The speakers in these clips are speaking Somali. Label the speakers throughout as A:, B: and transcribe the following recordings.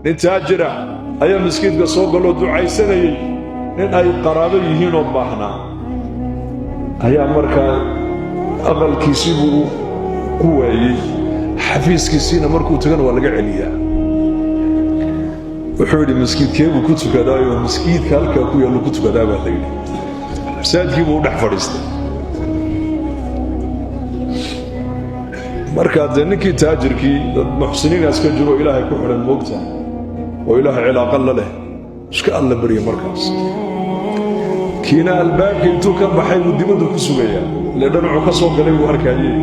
A: نتاجرة أي مسكين قصوق له دعاء سنة nin ay qaraabo yihiin oo baahnaa ayaa markaa aqalkiisii buu ku waayey xafiiskiisiina markuu tagana waa laga celiyaa wuxuu yidhi masjiidkeedu ku tukadaayo masjiidka halkaa ku yaalo ku tukadaa baa la yidhi masaajidkii buu dhex fadhiistay markaa dee ninkii taajirkii dad muxsiniinaas ka jiro ilaahay ku xidhan moogta oo ilaahay cilaaqo la leh iska alla barya markaas kiina albaabkii intuu ka baxay buu dibadda ku sugayaa ile dhanacu ka soo galay buu arkayey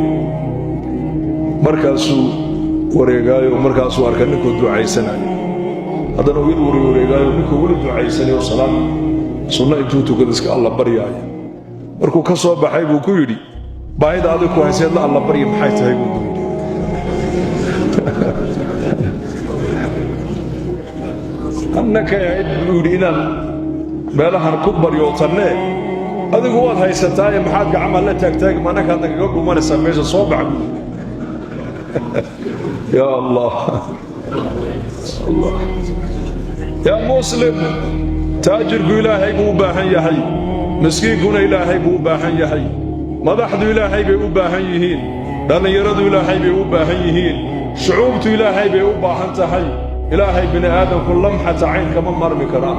A: markaasuu wareegaayo markaasuu arka ninkuu ducaysanayo haddana weli wareegaayo ninkuu weli ducaysanayo salaad sunna intuu tukada iska alla baryaayo markuu ka soo baxay buu ku yidhi baahida adig ku hayseed la alla barya maxay tahay buu ku yidhi annaka yahayd buu yidhi inaan meelahan ku baryootanne adigu waad haysataaye maxaad gacmaha la taagtaagi manakaad nagaga dhumanaysaa meesha soo bax ya allah ya muslim taajirku ilaahay buu u baahan yahay miskiinkuna ilaahay buu u baahan yahay madaxdu ilaahay bay u baahan yihiin dhallinyaradu ilaahay bay u baahan yihiin shucuubtu ilaahay bay u baahan tahay ilaahay bini aadamku lamxata cayn kama marmi karaa